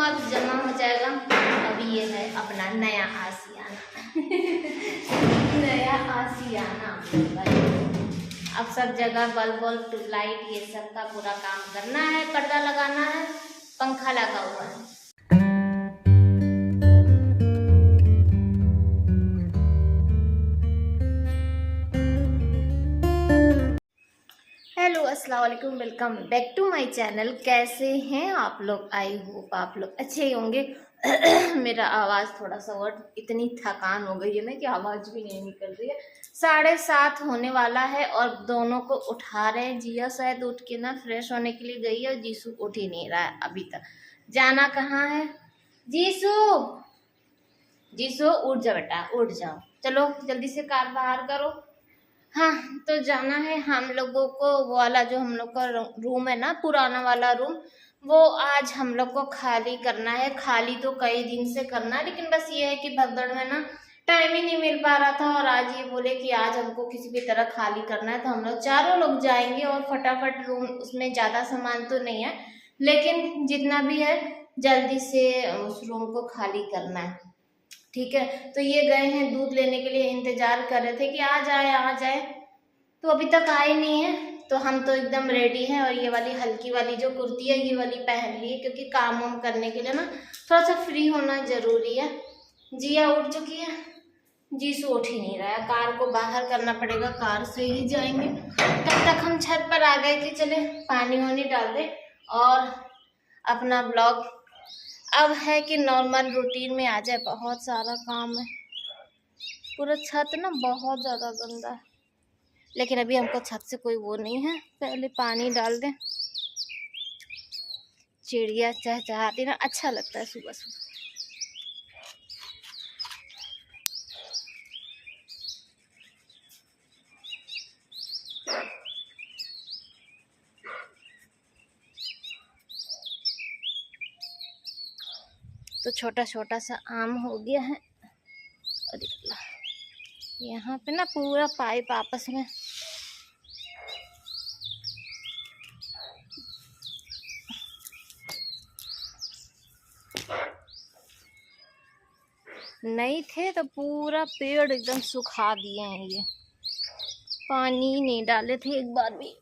मस्त जमा हो जाएगा। अभी ये है अपना नया आशियाना नया आशियाना। अब सब जगह बल्ब ट्यूबलाइट ये सब का पूरा काम करना है, पर्दा लगाना है, पंखा लगा हुआ है। हेलो अस्सलाम वालेकुम, welcome back to my channel. कैसे हैं आप लोग? आई होप आप लोग अच्छे ही होंगे। मेरा आवाज़ थोड़ा सा और इतनी थकान हो गई है ना कि आवाज़ भी नहीं निकल रही है। 7:30 होने वाला है और दोनों को उठा रहे हैं। जिया शायद उठ के ना फ्रेश होने के लिए गई है और जीसू उठ ही नहीं रहा है अभी तक। जाना कहाँ है? जीसू जीसू उठ जा बेटा, उठ जाओ, चलो जल्दी से कार बाहर करो। हाँ, तो जाना है हम लोगों को। वो वाला जो हम लोग का रूम है ना, पुराना वाला रूम, वो आज हम लोग को खाली करना है। खाली तो कई दिन से करना है, लेकिन बस ये है कि भगदड़ में ना टाइम ही नहीं मिल पा रहा था। और आज ये बोले कि आज हमको किसी भी तरह खाली करना है, तो हम लोग चारों लोग जाएंगे और फटाफट रूम, उसमें ज़्यादा सामान तो नहीं है, लेकिन जितना भी है जल्दी से उस रूम को खाली करना है। ठीक है, तो ये गए हैं दूध लेने के लिए, इंतजार कर रहे थे कि आ जाए, तो अभी तक आए नहीं है। तो हम तो एकदम रेडी हैं और ये वाली हल्की वाली जो कुर्ती है ये वाली पहन ली है, क्योंकि काम वाम करने के लिए ना थोड़ा सा फ्री होना जरूरी है। जिया उठ चुकी है, जीसू उठ ही नहीं रहा है। कार को बाहर करना पड़ेगा, कार से ही जाएंगे। तब तक हम छत पर आ गए कि चले पानी वानी डाल दे और अपना ब्लॉग अब है कि नॉर्मल रूटीन में आ जाए। बहुत सारा काम है, पूरा छत ना बहुत ज़्यादा गंदा है, लेकिन अभी हमको छत से कोई वो नहीं है। पहले पानी डाल दें। चिड़िया चहचहाती ना, अच्छा लगता है सुबह सुबह। तो छोटा छोटा सा आम हो गया है और यहाँ पे ना पूरा पाइप आपस में नहीं थे, तो पूरा पेड़ एकदम सुखा दिए हैं। ये पानी नहीं डाले थे एक बार भी।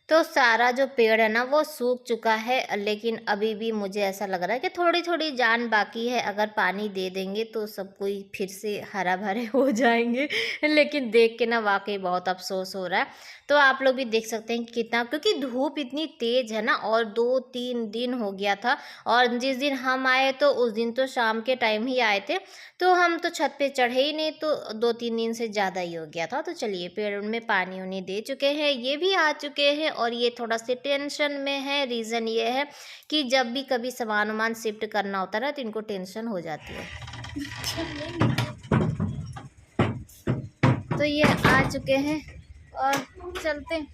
तो सारा जो पेड़ है ना वो सूख चुका है, लेकिन अभी भी मुझे ऐसा लग रहा है कि थोड़ी थोड़ी जान बाकी है। अगर पानी दे देंगे तो सब कोई फिर से हरा भरे हो जाएंगे। लेकिन देख के ना वाकई बहुत अफसोस हो रहा है। तो आप लोग भी देख सकते हैं कि कितना, क्योंकि धूप इतनी तेज है ना, और 2-3 दिन हो गया था। और जिस दिन हम आए तो उस दिन तो शाम के टाइम ही आए थे, तो हम तो छत पे चढ़े ही नहीं, तो 2-3 दिन से ज़्यादा ही हो गया था। तो चलिए पेड़ में पानी उन्हें दे चुके हैं, ये भी आ चुके हैं और ये थोड़ा से टेंशन में है। रीज़न ये है कि जब भी कभी सामान वामान शिफ्ट करना होता है ना तो इनको टेंशन हो जाती है। तो ये आ चुके हैं और चलते हैं।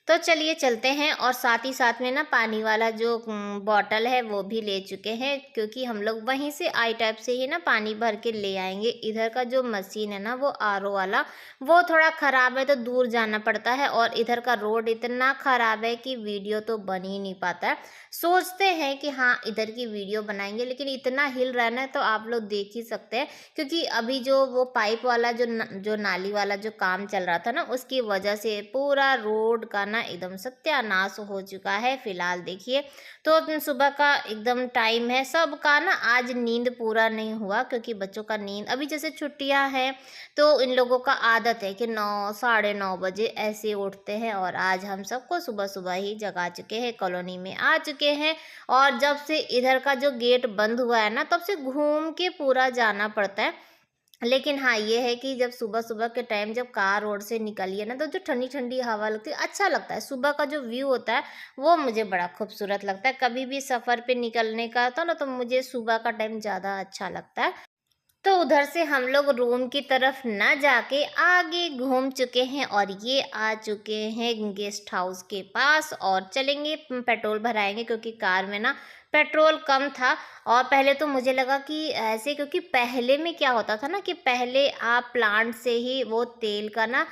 तो चलिए चलते हैं। और साथ ही साथ में ना पानी वाला जो बॉटल है वो भी ले चुके हैं, क्योंकि हम लोग वहीं से आई टाइप से ही ना पानी भर के ले आएंगे। इधर का जो मशीन है ना वो आरओ वाला, वो थोड़ा ख़राब है तो दूर जाना पड़ता है। और इधर का रोड इतना ख़राब है कि वीडियो तो बन ही नहीं पाता है। सोचते हैं कि हाँ इधर की वीडियो बनाएंगे, लेकिन इतना हिल रहा है ना, तो आप लोग देख ही सकते हैं। क्योंकि अभी जो वो पाइप वाला जो नाली वाला जो काम चल रहा था ना, उसकी वजह से पूरा रोड का ना एकदम सत्यानाश हो चुका है। फिलहाल देखिए, तो सुबह का एकदम टाइम है, सबका ना आज नींद पूरा नहीं हुआ, क्योंकि बच्चों का नींद अभी जैसे छुट्टियां हैं तो इन लोगों का आदत है कि 9-9:30 बजे ऐसे उठते हैं। और आज हम सबको सुबह सुबह ही जगा चुके हैं, कॉलोनी में आ चुके हैं। और जब से इधर का जो गेट बंद हुआ है ना, तब से घूम के पूरा जाना पड़ता है। लेकिन हाँ ये है कि जब सुबह सुबह के टाइम जब कार रोड से निकली है ना, तो जो ठंडी ठंडी हवा लगती है, अच्छा लगता है। सुबह का जो व्यू होता है वो मुझे बड़ा खूबसूरत लगता है। कभी भी सफ़र पे निकलने का था ना, तो मुझे सुबह का टाइम ज़्यादा अच्छा लगता है। तो उधर से हम लोग रूम की तरफ ना जाके आगे घूम चुके हैं और ये आ चुके हैं गेस्ट हाउस के पास और चलेंगे पेट्रोल भराएंगे, क्योंकि कार में ना पेट्रोल कम था। और पहले तो मुझे लगा कि ऐसे, क्योंकि पहले में क्या होता था ना कि पहले आप प्लांट से ही वो तेल का ना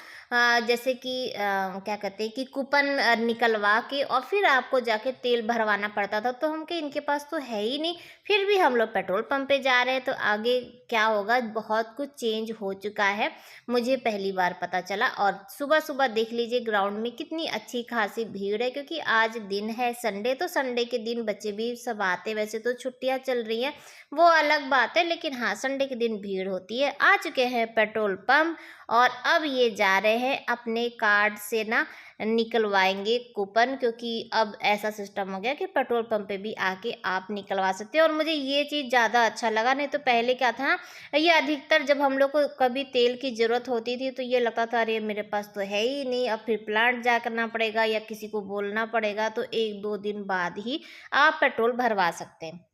जैसे कि क्या कहते हैं कि कूपन निकलवा के और फिर आपको जाके तेल भरवाना पड़ता था। तो हम कहे इनके पास तो है ही नहीं, फिर भी हम लोग पेट्रोल पंप पे जा रहे हैं, तो आगे क्या होगा, बहुत कुछ चेंज हो चुका है, मुझे पहली बार पता चला। और सुबह सुबह देख लीजिए ग्राउंड में कितनी अच्छी खासी भीड़ है, क्योंकि आज दिन है संडे, तो संडे के दिन बच्चे भी सब आते, वैसे तो छुट्टियां चल रही हैं वो अलग बात है, लेकिन हाँ संडे के दिन भीड़ होती है। आ चुके हैं पेट्रोल पंप और अब ये जा रहे हैं अपने कार्ड से ना निकलवाएंगे कूपन, क्योंकि अब ऐसा सिस्टम हो गया कि पेट्रोल पंप पे भी आके आप निकलवा सकते हैं। और मुझे ये चीज़ ज़्यादा अच्छा लगा, नहीं तो पहले क्या था ना, ये अधिकतर जब हम लोग को कभी तेल की ज़रूरत होती थी तो ये लगता था अरे मेरे पास तो है ही नहीं, अब फिर प्लांट जा करना पड़ेगा या किसी को बोलना पड़ेगा, तो 1-2 दिन बाद ही आप पेट्रोल भरवा सकते हैं।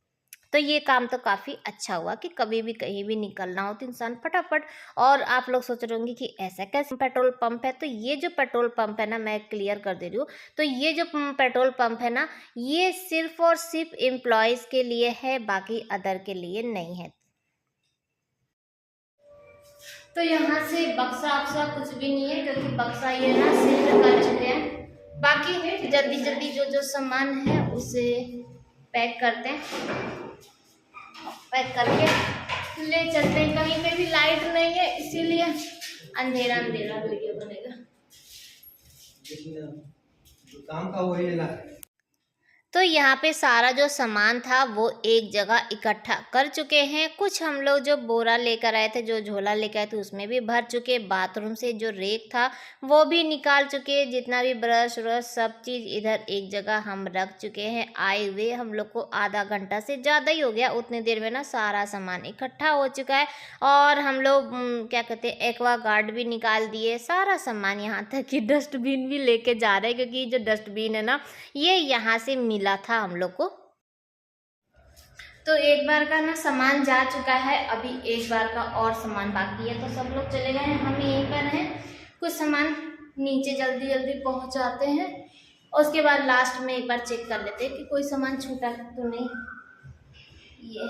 तो ये काम तो काफ़ी अच्छा हुआ कि कभी भी कहीं भी निकलना हो तो इंसान फटाफट। और आप लोग सोच रहे होंगे कि ऐसा कैसे पेट्रोल पंप है, तो ये जो पेट्रोल पंप है ना, मैं क्लियर कर दे रही हूँ, तो ये जो पेट्रोल पंप है ना, ये सिर्फ और सिर्फ एम्प्लॉयज़ के लिए है, बाकी अदर के लिए नहीं है। तो यहाँ से बक्सा वक्सा कुछ भी नहीं है, क्योंकि बक्सा ये ना शिफ्ट कर चुके हैं। बाकी जल्दी जल्दी जो जो सामान है उसे पैक करते हैं, पैक करके ले चलते हैं। कहीं पे भी लाइट नहीं है, इसीलिए अंधेरा अंधेरा वीडियो बनेगा। काम का वही लेना है। तो यहाँ पे सारा जो सामान था वो एक जगह इकट्ठा कर चुके हैं। कुछ हम लोग जो बोरा लेकर आए थे, जो झोला लेकर आए थे, उसमें भी भर चुके। बाथरूम से जो रेक था वो भी निकाल चुके, जितना भी ब्रश व्रश सब चीज़ इधर एक जगह हम रख चुके हैं। आए हुए हम लोग को आधा घंटा से ज़्यादा ही हो गया, उतने देर में ना सारा सामान इकट्ठा हो चुका है। और हम लोग क्या कहते हैं एक्वा गार्ड भी निकाल दिए, सारा सामान, यहाँ तक कि डस्टबिन भी लेके जा रहे हैं, क्योंकि जो डस्टबिन है ना ये यहाँ से मिला था हम लोग को। तो एक बार का ना सामान जा चुका है, अभी एक बार का और सामान बाकी है। तो सब लोग चले गए हैं, हम यहीं पर हैं। कुछ सामान नीचे जल्दी जल्दी पहुंचाते हैं और उसके बाद लास्ट में एक बार चेक कर लेते हैं कि कोई सामान छूटा तो नहीं। ये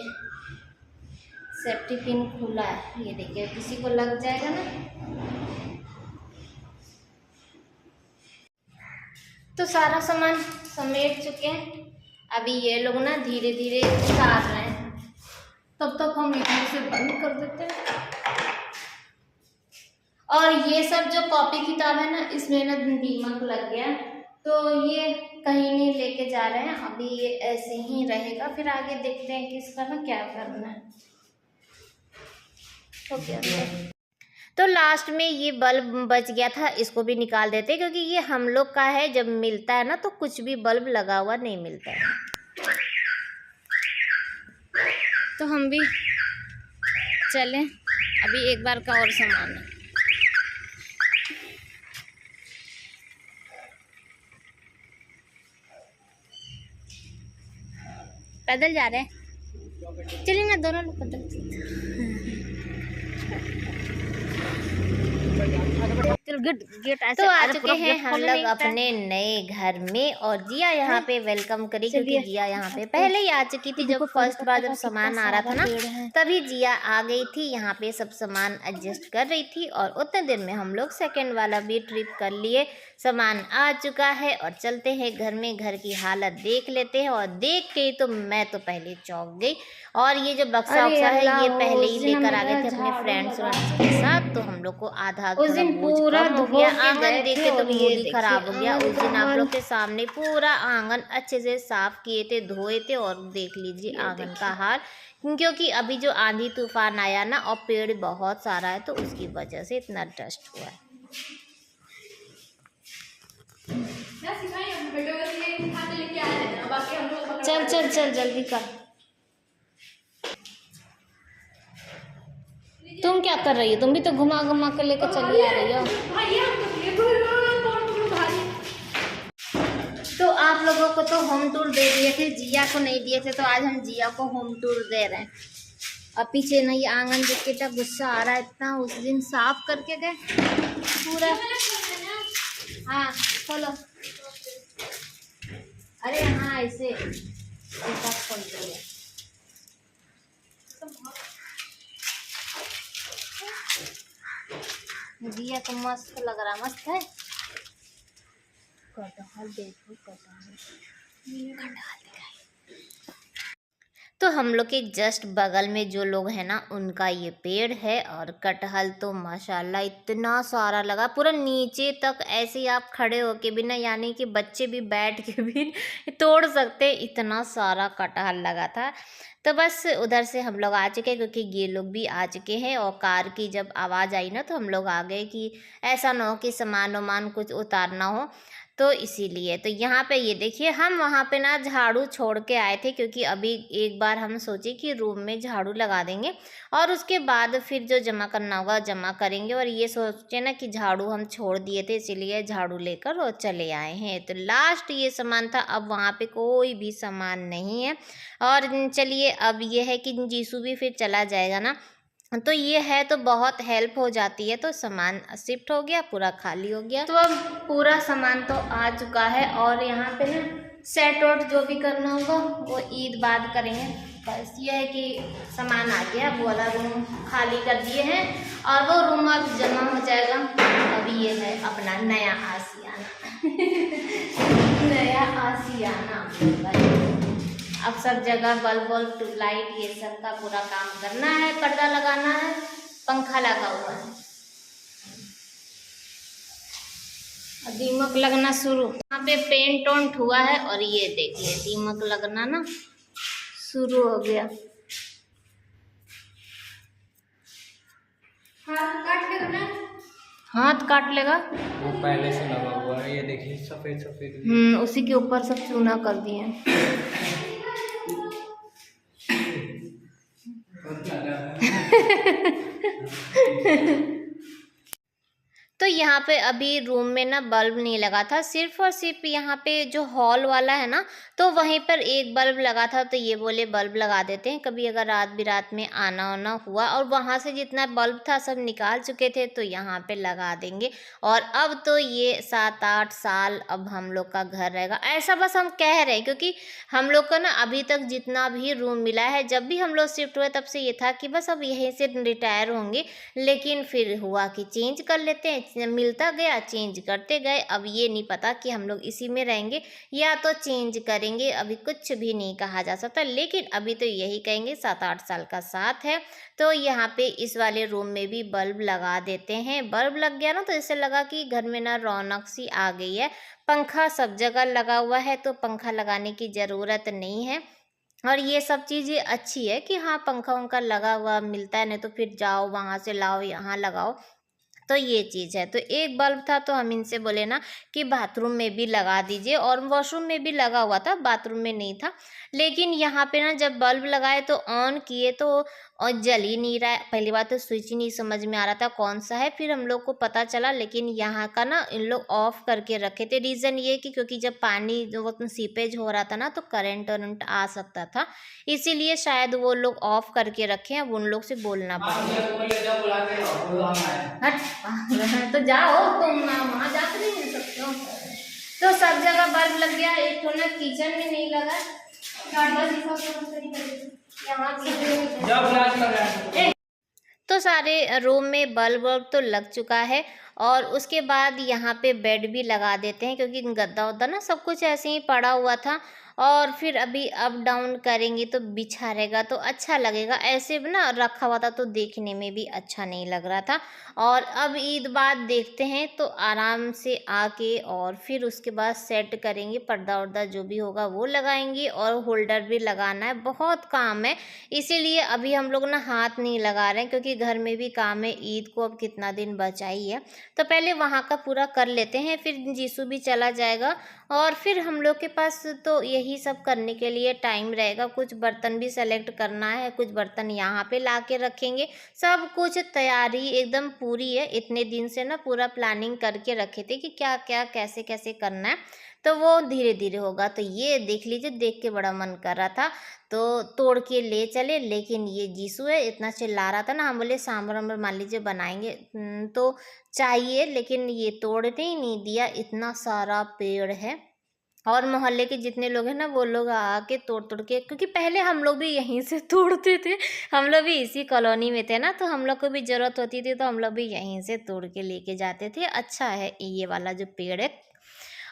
सेफ्टी पिन खुला है, ये देखिए किसी को लग जाएगा ना। तो सारा सामान समेट चुके हैं, अभी ये लोग ना धीरे धीरे उतार रहे हैं, तब तक हम इधर से बंद कर देते हैं। और ये सब जो कॉपी किताब है ना, इसमें ना दीमक लग गया, तो ये कहीं नहीं लेके जा रहे हैं, अभी ये ऐसे ही रहेगा। फिर आगे देखते हैं कि इसका ना क्या करना है। तो लास्ट में ये बल्ब बच गया था, इसको भी निकाल देते, क्योंकि ये हम लोग का है। जब मिलता है ना तो कुछ भी बल्ब लगा हुआ नहीं मिलता है। तो हम भी चलें, अभी एक बार का और सामान है। पैदल जा रहे हैं, चलिए ना दोनों लोग पैदल। तो आ चुके हैं हम लोग अपने नए घर में, और जिया यहाँ पे वेलकम करी, क्योंकि जिया यहाँ पे पहले ही आ चुकी थी। जब फर्स्ट बार जब सामान आ रहा था ना, तभी जिया आ गई थी, यहाँ पे सब सामान एडजस्ट कर रही थी। और उतने दिन में हम लोग सेकंड वाला भी ट्रिप कर लिए, सामान आ चुका है। और चलते हैं घर में, घर की हालत देख लेते हैं। और देख के तो मैं तो पहले चौंक गई। और ये जो बक्सा वक्सा है ये पहले ही लेकर आ गए थे अपने फ्रेंड्स के साथ, तो हम लोग को आधा पूरा हो गया। आंगन देखे तो मूड ही खराब हो गया। उस दिन आप लोग के सामने पूरा आंगन अच्छे से साफ किए थे, धोए थे, और देख लीजिए आंगन का हाल, क्योंकि अभी जो आंधी तूफान आया ना और पेड़ बहुत सारा है, तो उसकी वजह से इतना डस्ट हुआ है। चल चल चल जल्दी कर। तुम क्या कर रही हो? तुम भी तो घुमा घुमा कर लेकर चली आ रही हो। तो आप लोगों को तो होम टूर दे दिए थे, जिया को नहीं दिए थे, तो आज हम जिया को होम टूर दे रहे हैं। और पीछे ना ये आंगन देख के इतना गुस्सा आ रहा है, इतना उस दिन साफ करके गए पूरा। हाँ खोलो, अरे हाँ ऐसे खोल दिया। दिया तो मस्त लग रहा, मस्त है। कटहल देखो, कटहल तो हम लोग के जस्ट बगल में जो लोग हैं ना उनका ये पेड़ है, और कटहल तो माशाल्लाह इतना सारा लगा पूरा नीचे तक, ऐसे ही आप खड़े होके भी ना, यानी कि बच्चे भी बैठ के भी तोड़ सकते, इतना सारा कटहल लगा था। तो बस उधर से हम लोग आ चुके क्योंकि ये लोग भी आ चुके हैं, और कार की जब आवाज़ आई ना तो हम लोग आ गए कि ऐसा ना हो कि सामान वामान कुछ उतारना हो, तो इसीलिए। तो यहाँ पे ये देखिए, हम वहाँ पे ना झाड़ू छोड़ के आए थे क्योंकि अभी एक बार हम सोचे कि रूम में झाड़ू लगा देंगे और उसके बाद फिर जो जमा करना होगा जमा करेंगे, और ये सोचे ना कि झाड़ू हम छोड़ दिए थे इसीलिए झाड़ू लेकर और चले आए हैं। तो लास्ट ये सामान था, अब वहाँ पे कोई भी सामान नहीं है। और चलिए अब ये है कि जीसू भी फिर चला जाएगा ना, तो ये है तो बहुत हेल्प हो जाती है। तो सामान शिफ्ट हो गया, पूरा खाली हो गया, तो अब पूरा सामान तो आ चुका है। और यहाँ पे ना सेट आउट जो भी करना होगा वो ईद बाद करेंगे। बस ये है कि सामान आ गया, वो वाला रूम खाली कर दिए हैं और वो रूम अब जमा हो जाएगा। अब ये है अपना नया आशियाना नया आशियाना। अब सब जगह बल्ब वल्ब ट्यूबलाइट ये सब का पूरा काम करना है, पर्दा लगाना है, पंखा लगा हुआ है। दीमक लगना शुरू, यहाँ पे पेंट ऑन्ट हुआ है और ये देखिए दीमक लगना ना शुरू हो गया। हाथ काट लेगा ना, हाथ काट लेगा, वो पहले से लगा हुआ है। ये देखिए सफेद सफेद, उसी के ऊपर सब चूना कर दिए। तो यहाँ पे अभी रूम में ना बल्ब नहीं लगा था, सिर्फ और सिर्फ यहाँ पे जो हॉल वाला है ना तो वहीं पर एक बल्ब लगा था। तो ये बोले बल्ब लगा देते हैं, कभी अगर रात बिरात में आना वाना हुआ, और वहाँ से जितना बल्ब था सब निकाल चुके थे तो यहाँ पे लगा देंगे। और अब तो ये 7-8 साल अब हम लोग का घर रहेगा, ऐसा बस हम कह रहे हैं क्योंकि हम लोग को ना अभी तक जितना भी रूम मिला है, जब भी हम लोग शिफ्ट हुए तब से ये था कि बस अब यहीं से रिटायर होंगे, लेकिन फिर हुआ कि चेंज कर लेते हैं, मिलता गया चेंज करते गए। अब ये नहीं पता कि हम लोग इसी में रहेंगे या तो चेंज करेंगे, अभी कुछ भी नहीं कहा जा सकता, लेकिन अभी तो यही कहेंगे 7-8 साल का साथ है। तो यहाँ पे इस वाले रूम में भी बल्ब लगा देते हैं। बल्ब लग गया ना तो ऐसे लगा कि घर में ना रौनक सी आ गई है। पंखा सब जगह लगा हुआ है तो पंखा लगाने की ज़रूरत नहीं है, और ये सब चीज़ें अच्छी है कि हाँ पंखा वंखा लगा हुआ मिलता है, नहीं तो फिर जाओ वहाँ से लाओ यहाँ लगाओ, तो ये चीज़ है। तो एक बल्ब था तो हम इनसे बोले ना कि बाथरूम में भी लगा दीजिए, और वॉशरूम में भी लगा हुआ था, बाथरूम में नहीं था। लेकिन यहाँ पे ना जब बल्ब लगाए तो ऑन किए तो और जल ही नहीं रहा है। पहली बात तो स्विच ही नहीं समझ में आ रहा था कौन सा है, फिर हम लोग को पता चला, लेकिन यहाँ का ना इन लोग ऑफ करके रखे थे। रीज़न ये कि क्योंकि जब पानी जो सीपेज हो रहा था ना तो करंट वरंट आ सकता था, इसीलिए शायद वो लोग ऑफ करके रखे हैं। अब उन लोग से बोलना पड़ेगा। हट तो जाओ तुम ना, वहाँ जाकर नहीं मिल सकते हो। तो सब जगह बल्ब लग गया, एक तो ना किचन में नहीं लगा, तो सारे रूम में बल्ब वल्ब तो लग चुका है। और उसके बाद यहाँ पे बेड भी लगा देते हैं क्योंकि गद्दा उद्दा ना सब कुछ ऐसे ही पड़ा हुआ था, और फिर अभी अप डाउन करेंगे तो बिछा रहेगा तो अच्छा लगेगा, ऐसे ना रखा हुआ था तो देखने में भी अच्छा नहीं लग रहा था। और अब ईद बाद देखते हैं तो आराम से आके और फिर उसके बाद सेट करेंगे, पर्दा वर्दा जो भी होगा वो लगाएंगे, और होल्डर भी लगाना है, बहुत काम है, इसीलिए अभी हम लोग ना हाथ नहीं लगा रहे हैं क्योंकि घर में भी काम है। ईद को अब कितना दिन बचा ही है, तो पहले वहाँ का पूरा कर लेते हैं, फिर जीसू भी चला जाएगा और फिर हम लोग के पास तो यही यही सब करने के लिए टाइम रहेगा। कुछ बर्तन भी सेलेक्ट करना है, कुछ बर्तन यहाँ पे ला के रखेंगे। सब कुछ तैयारी एकदम पूरी है। इतने दिन से ना पूरा प्लानिंग करके रखे थे कि क्या क्या कैसे कैसे करना है, तो वो धीरे धीरे होगा। तो ये देख लीजिए, देख के बड़ा मन कर रहा था तो तोड़ के ले चले, लेकिन ये जीसू है इतना चिल्ला रहा था ना, हम बोले सांभर वाम्बर मान लीजिए बनाएंगे तो चाहिए, लेकिन ये तोड़ने ही नहीं दिया। इतना सारा पेड़ है और मोहल्ले के जितने लोग हैं ना वो लोग आके तोड़ तोड़ के, क्योंकि पहले हम लोग भी यहीं से तोड़ते थे, हम लोग भी इसी कॉलोनी में थे ना, तो हम लोग को भी ज़रूरत होती थी तो हम लोग भी यहीं से तोड़ के लेके जाते थे। अच्छा है ये वाला जो पेड़ है।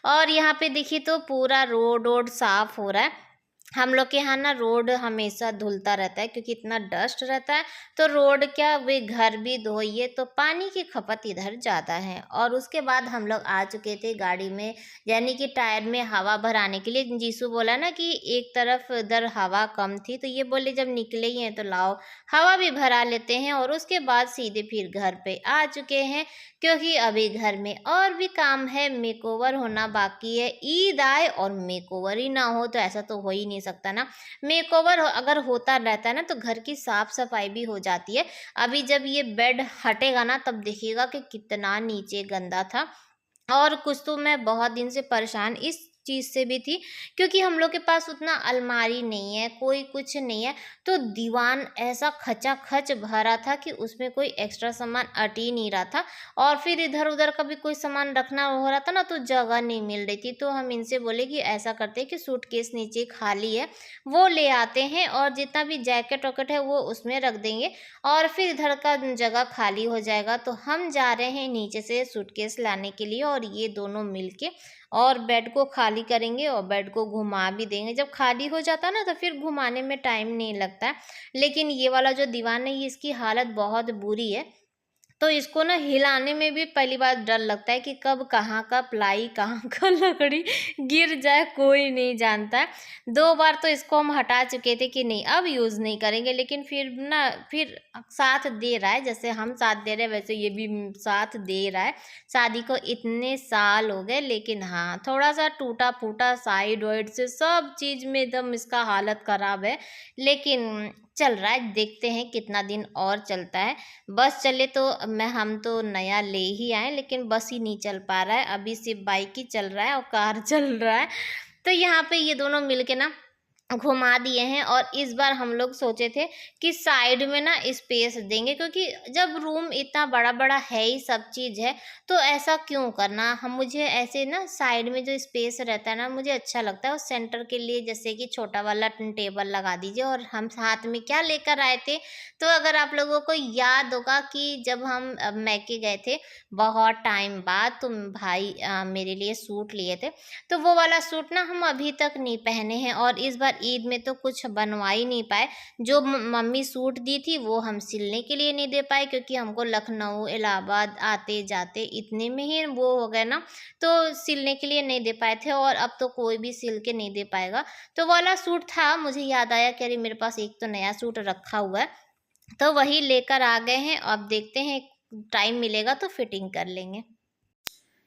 और यहाँ पे देखिए तो पूरा रोड वोड साफ हो रहा है। हम लोग के यहाँ ना रोड हमेशा धुलता रहता है क्योंकि इतना डस्ट रहता है, तो रोड क्या वे घर भी धोइए तो पानी की खपत इधर ज़्यादा है। और उसके बाद हम लोग आ चुके थे गाड़ी में, यानी कि टायर में हवा भराने के लिए। जीसू बोला ना कि एक तरफ इधर हवा कम थी, तो ये बोले जब निकले ही हैं तो लाओ हवा भी भरा लेते हैं। और उसके बाद सीधे फिर घर पे आ चुके हैं, क्योंकि अभी घर में और भी काम है, मेकओवर होना बाकी है। ईद आए और मेकओवर ही ना हो तो ऐसा तो हो ही नहीं सकता ना। मेकओवर अगर होता रहता है ना तो घर की साफ सफाई भी हो जाती है। अभी जब ये बेड हटेगा ना तब देखिएगा कि कितना नीचे गंदा था। और कुछ तो मैं बहुत दिन से परेशान इस चीज़ से भी थी, क्योंकि हम लोग के पास उतना अलमारी नहीं है, कोई कुछ नहीं है, तो दीवान ऐसा खचाखच भरा था कि उसमें कोई एक्स्ट्रा सामान अट ही नहीं रहा था। और फिर इधर उधर का भी कोई सामान रखना हो रहा था ना तो जगह नहीं मिल रही थी। तो हम इनसे बोले कि ऐसा करते हैं कि सूटकेस नीचे खाली है वो ले आते हैं और जितना भी जैकेट वैकेट है वो उसमें रख देंगे और फिर इधर का जगह खाली हो जाएगा। तो हम जा रहे हैं नीचे से सूटकेस लाने के लिए और ये दोनों मिलके और बेड को खाली करेंगे और बेड को घुमा भी देंगे। जब खाली हो जाता है ना तो फिर घुमाने में टाइम नहीं लगता है। लेकिन ये वाला जो दीवान है ये इसकी हालत बहुत बुरी है, तो इसको ना हिलाने में भी पहली बार डर लगता है कि कब कहाँ का प्लाई कहाँ का लकड़ी गिर जाए, कोई नहीं जानता है। 2 बार तो इसको हम हटा चुके थे कि नहीं अब यूज़ नहीं करेंगे, लेकिन फिर साथ दे रहा है। जैसे हम साथ दे रहे हैं वैसे ये भी साथ दे रहा है। शादी को इतने साल हो गए, लेकिन हाँ थोड़ा सा टूटा फूटा साइड वाइड से सब चीज़ में एकदम इसका हालत ख़राब है, लेकिन चल रहा है। देखते हैं कितना दिन और चलता है। बस चले तो हम तो नया ले ही आए, लेकिन बस ही नहीं चल पा रहा है। अभी सिर्फ बाइक ही चल रहा है और कार चल रहा है। तो यहाँ पे ये दोनों मिलके ना घुमा दिए हैं। और इस बार हम लोग सोचे थे कि साइड में ना स्पेस देंगे, क्योंकि जब रूम इतना बड़ा बड़ा है ही सब चीज़ है तो ऐसा क्यों करना। हम मुझे ऐसे ना साइड में जो स्पेस रहता है ना मुझे अच्छा लगता है। और सेंटर के लिए जैसे कि छोटा वाला टेबल लगा दीजिए। और हम साथ में क्या लेकर आए थे, तो अगर आप लोगों को याद होगा कि जब हम मैके गए थे बहुत टाइम बाद, तो भाई मेरे लिए सूट लिए थे, तो वो वाला सूट ना हम अभी तक नहीं पहने हैं। और इस बार ईद में तो कुछ बनवा ही नहीं पाए। जो मम्मी सूट दी थी वो हम सिलने के लिए नहीं दे पाए, क्योंकि हमको लखनऊ इलाहाबाद आते जाते इतने में ही वो हो गए ना, तो सिलने के लिए नहीं दे पाए थे। और अब तो कोई भी सिल के नहीं दे पाएगा। तो वाला सूट था, मुझे याद आया कि अरे मेरे पास एक तो नया सूट रखा हुआ है, तो वही लेकर आ गए हैं। अब देखते हैं टाइम मिलेगा तो फिटिंग कर लेंगे।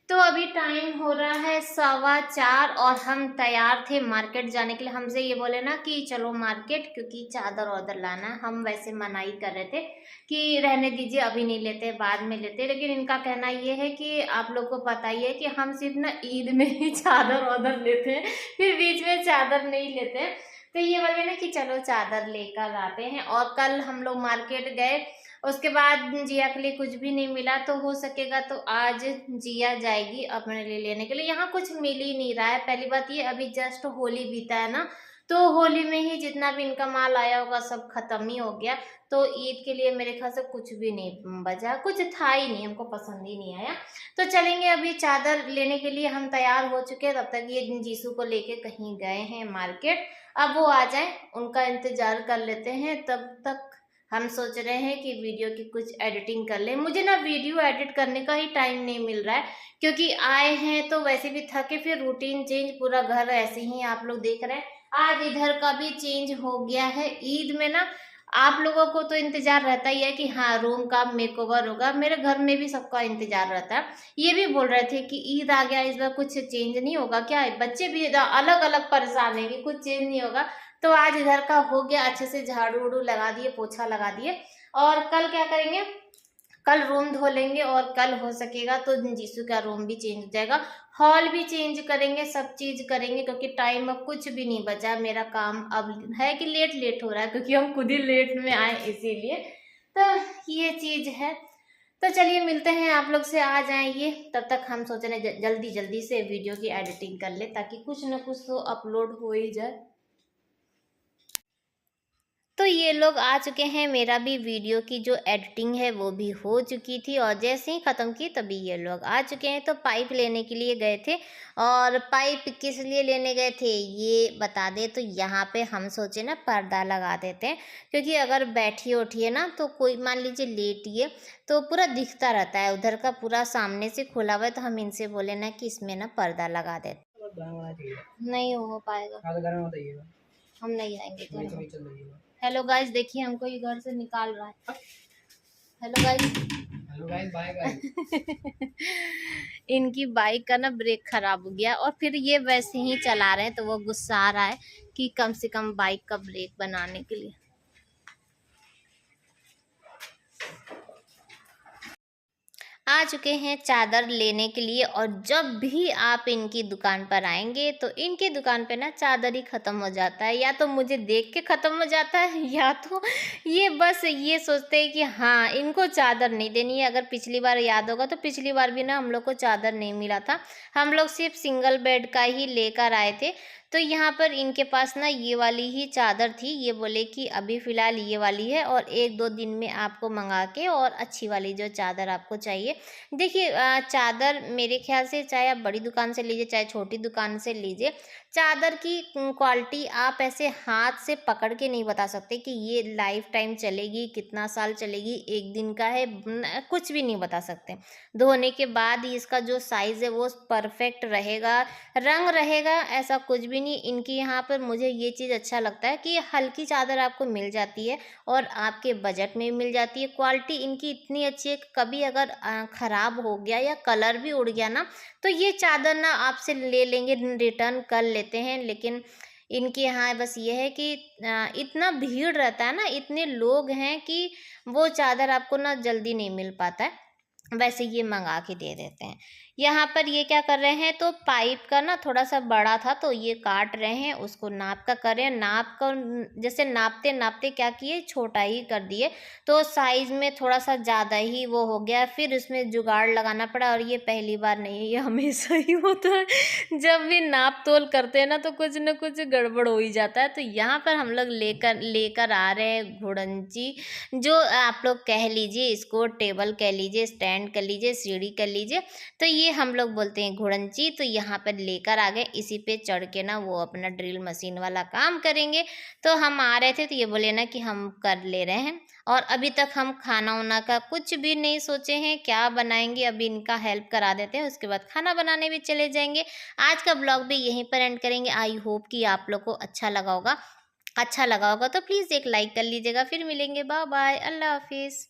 तो अभी टाइम हो रहा है 4:15 और हम तैयार थे मार्केट जाने के लिए। हमसे ये बोले ना कि चलो मार्केट, क्योंकि चादर वादर लाना है। हम वैसे मनाही कर रहे थे कि रहने दीजिए अभी नहीं लेते बाद में लेते, लेकिन इनका कहना ये है कि आप लोग को पता ही है कि हम सिर्फ ना ईद में ही चादर वादर लेते हैं, फिर बीच में चादर नहीं लेते। तो ये बोले ना कि चलो चादर लेकर आते हैं। और कल हम लोग मार्केट गए, उसके बाद जिया के लिए कुछ भी नहीं मिला, तो हो सकेगा तो आज जिया जाएगी अपने लिए लेने के लिए। यहाँ कुछ मिल ही नहीं रहा है। पहली बात ये अभी जस्ट होली बीता है ना, तो होली में ही जितना भी इनका माल आया होगा सब खत्म ही हो गया। तो ईद के लिए मेरे ख्याल से कुछ भी नहीं बचा, कुछ था ही नहीं, हमको पसंद ही नहीं आया। तो चलेंगे अभी चादर लेने के लिए, हम तैयार हो चुके हैं। तब तक ये जीसू को लेके कहीं गए हैं मार्केट, अब वो आ जाए उनका इंतजार कर लेते हैं। तब तक हम सोच रहे हैं कि वीडियो की कुछ एडिटिंग कर लें। मुझे ना वीडियो एडिट करने का ही टाइम नहीं मिल रहा है, क्योंकि आए हैं तो वैसे भी थके, फिर रूटीन चेंज, पूरा घर ऐसे ही आप लोग देख रहे हैं। आज इधर का भी चेंज हो गया है। ईद में ना आप लोगों को तो इंतजार रहता ही है कि हाँ रूम का मेकओवर होगा, मेरे घर में भी सबका इंतजार रहता है। ये भी बोल रहे थे कि ईद आ गया, इस बार कुछ चेंज नहीं होगा क्या, बच्चे भी अलग अलग परेशान है कि कुछ चेंज नहीं होगा। तो आज इधर का हो गया, अच्छे से झाड़ू उड़ू लगा दिए, पोछा लगा दिए। और कल क्या करेंगे, कल रूम धो लेंगे और कल हो सकेगा तो जीसू का रूम भी चेंज हो जाएगा, हॉल भी चेंज करेंगे, सब चीज करेंगे, क्योंकि टाइम अब कुछ भी नहीं बचा। मेरा काम अब है कि लेट लेट हो रहा है, क्योंकि हम खुद ही लेट में आए इसीलिए। तो ये चीज है। तो चलिए मिलते हैं आप लोग से, आ जाएंगे तब तक हम सोच रहे जल्दी जल्दी से वीडियो की एडिटिंग कर ले, ताकि कुछ ना कुछ तो अपलोड हो ही जाए। तो ये लोग आ चुके हैं, मेरा भी वीडियो की जो एडिटिंग है वो भी हो चुकी थी, और जैसे ही ख़त्म की तभी ये लोग आ चुके हैं। तो पाइप लेने के लिए गए थे, और पाइप किस लिए लेने गए थे ये बता दे। तो यहाँ पे हम सोचे ना पर्दा लगा देते हैं, क्योंकि अगर बैठिए उठिए ना तो कोई मान लीजिए लेटिए तो पूरा दिखता रहता है, उधर का पूरा सामने से खुला हुआ है। तो हम इनसे बोले ना कि इसमें ना पर्दा लगा देते। नहीं हो पाएगा, हम नहीं आएंगे। हेलो गाइस, देखिए हमको ये घर से निकाल रहा है। Hello guys, bye guys. इनकी बाइक का ना ब्रेक खराब हो गया, और फिर ये वैसे ही चला रहे हैं, तो वो गुस्सा आ रहा है कि कम से कम बाइक का ब्रेक बनाने के लिए। आ चुके हैं चादर लेने के लिए, और जब भी आप इनकी दुकान पर आएंगे तो इनकी दुकान पे ना चादर ही ख़त्म हो जाता है, या तो मुझे देख के ख़त्म हो जाता है, या तो ये बस ये सोचते हैं कि हाँ इनको चादर नहीं देनी है। अगर पिछली बार याद होगा तो पिछली बार भी ना हम लोग को चादर नहीं मिला था, हम लोग सिर्फ सिंगल बेड का ही लेकर आए थे। तो यहाँ पर इनके पास ना ये वाली ही चादर थी, ये बोले कि अभी फ़िलहाल ये वाली है, और 1-2 दिन में आपको मंगा के और अच्छी वाली जो चादर आपको चाहिए। देखिए चादर मेरे ख्याल से चाहे आप बड़ी दुकान से लीजिए चाहे छोटी दुकान से लीजिए, चादर की क्वालिटी आप ऐसे हाथ से पकड़ के नहीं बता सकते कि ये लाइफ टाइम चलेगी, कितना साल चलेगी, एक दिन का है, कुछ भी नहीं बता सकते। धोने के बाद ही इसका जो साइज़ है वो परफेक्ट रहेगा, रंग रहेगा, ऐसा कुछ भी नहीं। इनकी यहाँ पर मुझे ये चीज़ अच्छा लगता है कि हल्की चादर आपको मिल जाती है और आपके बजट में मिल जाती है। क्वालिटी इनकी इतनी अच्छी है कि कभी अगर ख़राब हो गया या कलर भी उड़ गया ना, तो ये चादर ना आपसे ले लेंगे, रिटर्न कर लेते हैं। लेकिन इनके यहाँ बस ये है कि इतना भीड़ रहता है ना, इतने लोग हैं कि वो चादर आपको ना जल्दी नहीं मिल पाता है, वैसे ये मंगा के दे देते हैं। यहाँ पर ये क्या कर रहे हैं, तो पाइप का ना थोड़ा सा बड़ा था तो ये काट रहे हैं, उसको नाप का कर रहे हैं। नाप का जैसे नापते नापते क्या किए, छोटा ही कर दिए, तो साइज़ में थोड़ा सा ज़्यादा ही वो हो गया। फिर उसमें जुगाड़ लगाना पड़ा, और ये पहली बार नहीं है, ये हमेशा ही होता है। जब भी नाप तोल करते हैं ना तो कुछ न कुछ गड़बड़ हो ही जाता है। तो यहाँ पर हम लोग लेकर आ रहे हैं घुड़ंची, जो आप लोग कह लीजिए इसको, टेबल कह लीजिए, स्टैंड कर लीजिए, सीढ़ी कर लीजिए, तो ये हम लोग बोलते हैं घुड़ंची। तो यहाँ पर लेकर आ गए, इसी पे चढ़ के ना वो अपना ड्रिल मशीन वाला काम करेंगे। तो हम आ रहे थे तो ये बोले ना कि हम कर ले रहे हैं, और अभी तक हम खाना वाना का कुछ भी नहीं सोचे हैं क्या बनाएंगे। अभी इनका हेल्प करा देते हैं, उसके बाद खाना बनाने भी चले जाएंगे। आज का ब्लॉग भी यहीं पर एंड करेंगे। आई होप कि आप लोग को अच्छा लगा होगा तो प्लीज़ एक लाइक कर लीजिएगा। फिर मिलेंगे, बाय बाय, अल्लाह हाफिज़।